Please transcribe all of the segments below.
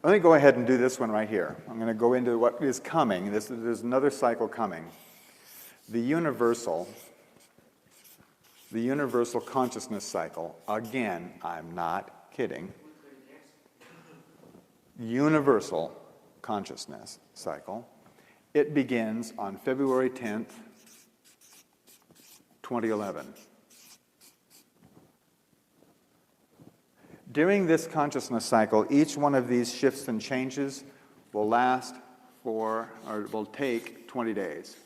Let me go ahead and do this one right here. I'm going to go into what is coming. There's another cycle coming. The universal consciousness cycle. Again, I'm not kidding. Universal consciousness cycle. It begins on February 10th, 2011. During this consciousness cycle, each one of these shifts and changes will last for, or will take 20 days.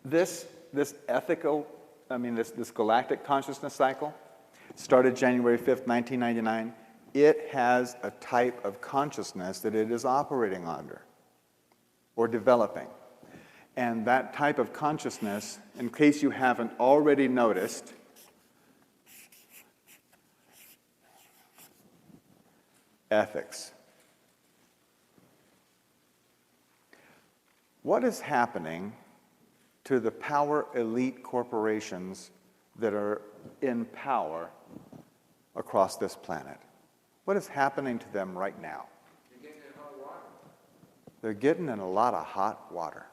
This galactic consciousness cycle started January 5th, 1999. It has a type of consciousness that it is operating under or developing. And that type of consciousness, in case you haven't already noticed, ethics. What is happening to the power elite corporations that are in power across this planet? What is happening to them right now? They're getting in a lot of hot water.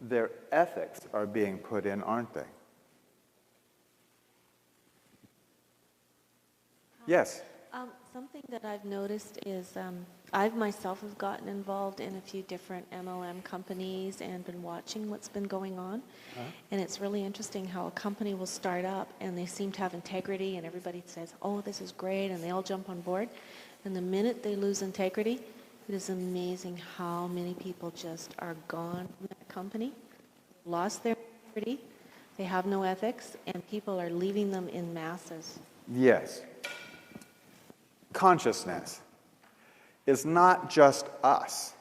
Their ethics are being put in, aren't they? Yes? Something that I've noticed is I've myself have gotten involved in a few different MLM companies and been watching what's been going on. And it's really interesting how a company will start up and they seem to have integrity and everybody says, oh, this is great, and they all jump on board. And the minute they lose integrity, it is amazing how many people just are gone from that company, lost their integrity, they have no ethics, and people are leaving them in masses. Yes. Consciousness is not just us.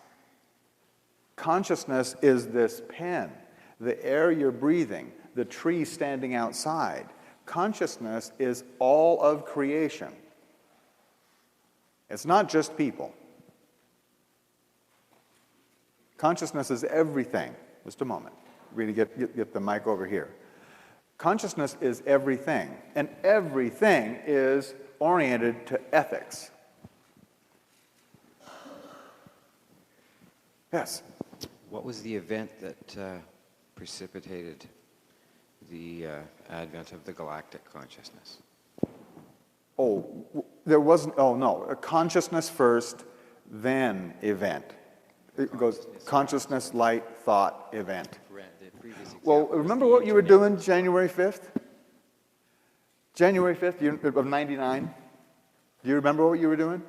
Consciousness is this pen, the air you're breathing, the tree standing outside. Consciousness is all of creation. It's not just people. Consciousness is everything. Just a moment. Really get the mic over here. Consciousness is everything, and everything is oriented to ethics. Yes? What was the event that precipitated the advent of the galactic consciousness? There wasn't, a consciousness first, then event. It goes consciousness, light, thought, event. Well, remember what you were doing January 5th? January 5th of 99? Do you remember what you were doing?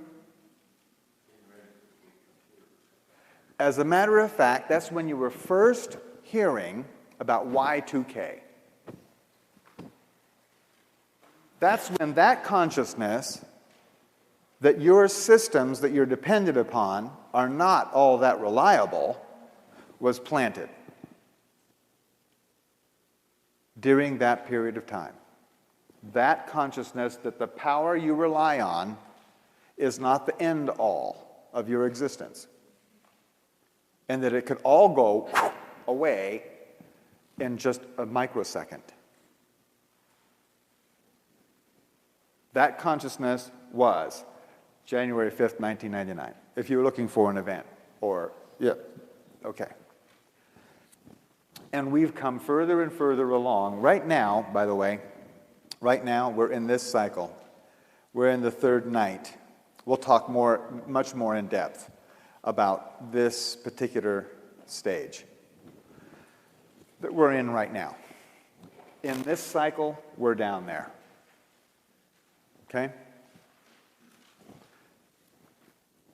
As a matter of fact, that's when you were first hearing about Y2K. That's when that consciousness that your systems that you're dependent upon are not all that reliable was planted during that period of time. That consciousness that the power you rely on is not the end all of your existence, and that it could all go away in just a microsecond. That consciousness was January 5th, 1999, if you were looking for an event. Okay. And we've come further and further along. Right now, by the way, we're in this cycle. We're in the third night. We'll talk much more in depth about this particular stage that we're in right now. In this cycle, we're down there. Okay?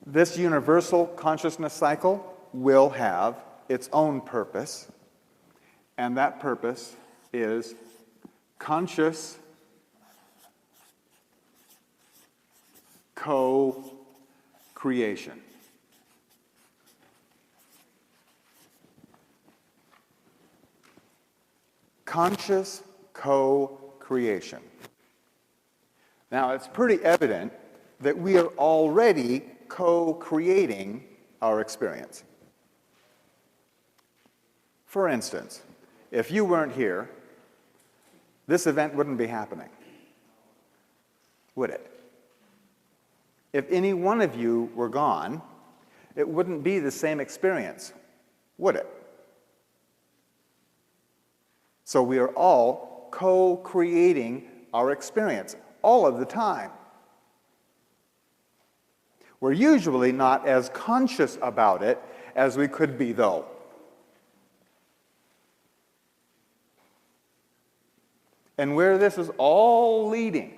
This universal consciousness cycle will have its own purpose, and that purpose is conscious co-creation. Conscious co-creation. Now, it's pretty evident that we are already co-creating our experience. For instance, if you weren't here, this event wouldn't be happening, would it? If any one of you were gone, it wouldn't be the same experience, would it? So we are all co-creating our experience all of the time. We're usually not as conscious about it as we could be, though. And where this is all leading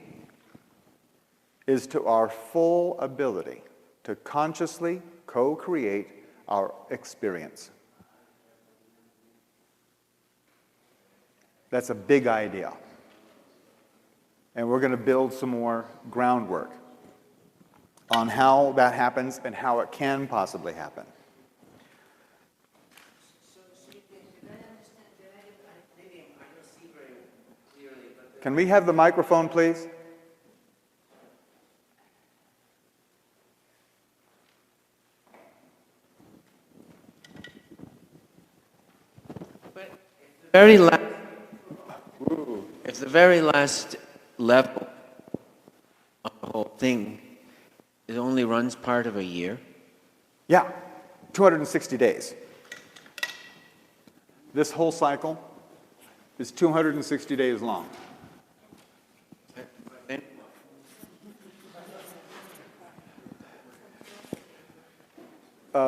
is to our full ability to consciously co-create our experience. That's a big idea. And we're going to build some more groundwork on how that happens and how it can possibly happen. Can we have the microphone, please? If the very last level of the whole thing, it only runs part of a year? Yeah, 260 days. This whole cycle is 260 days long.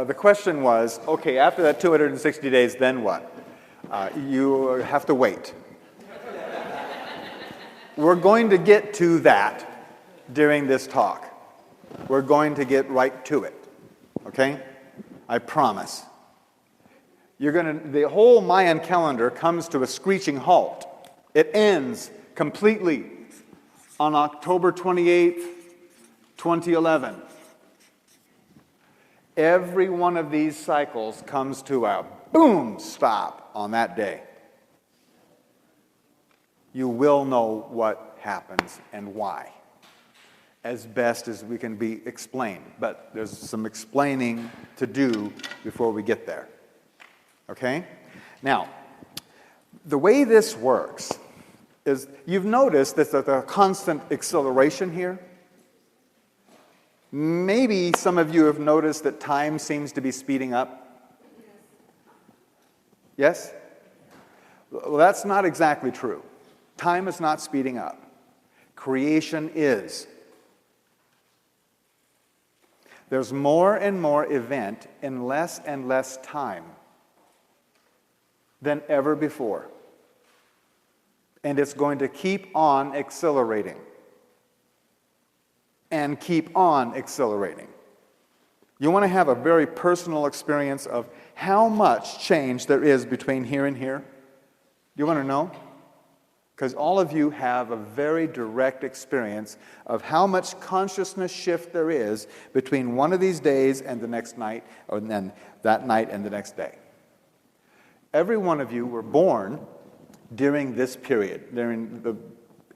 The question was, okay, after that 260 days, then what? You have to wait. We're going to get to that during this talk. We're going to get right to it, okay? I promise. The whole Mayan calendar comes to a screeching halt. It ends completely on October 28th, 2011. Every one of these cycles comes to a boom stop on that day. You will know what happens and why, as best as we can be explained. But there's some explaining to do before we get there. Okay? Now, the way this works is, you've noticed that there's a constant acceleration here. Maybe some of you have noticed that time seems to be speeding up. Yes? Well, that's not exactly true. Time is not speeding up. Creation is. There's more and more event in less and less time than ever before. And it's going to keep on accelerating. And keep on accelerating. You want to have a very personal experience of how much change there is between here and here? You want to know? Because all of you have a very direct experience of how much consciousness shift there is between one of these days and the next night, or then that night and the next day. Every one of you were born during this period, during the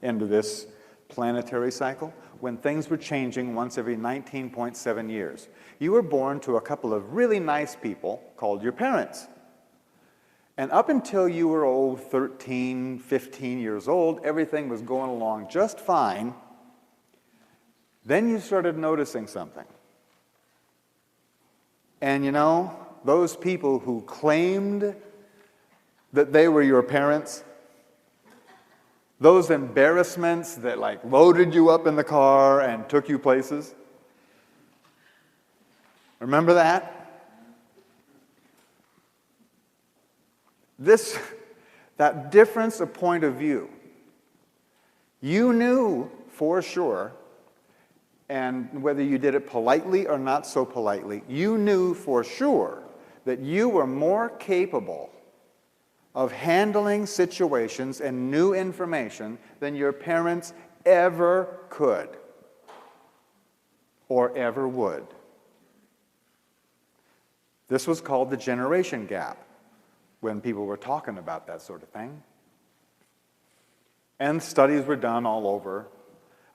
end of this planetary cycle, when things were changing once every 19.7 years. You were born to a couple of really nice people called your parents. And up until you were 13, 15 years old, everything was going along just fine. Then you started noticing something. And you know, those people who claimed that they were your parents, those embarrassments that like loaded you up in the car and took you places. Remember that? That difference of point of view. You knew for sure, and whether you did it politely or not so politely, you knew for sure that you were more capable of handling situations and new information than your parents ever could or ever would. This was called the generation gap when people were talking about that sort of thing. And studies were done all over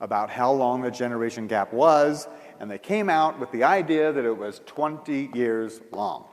about how long the generation gap was, and they came out with the idea that it was 20 years long.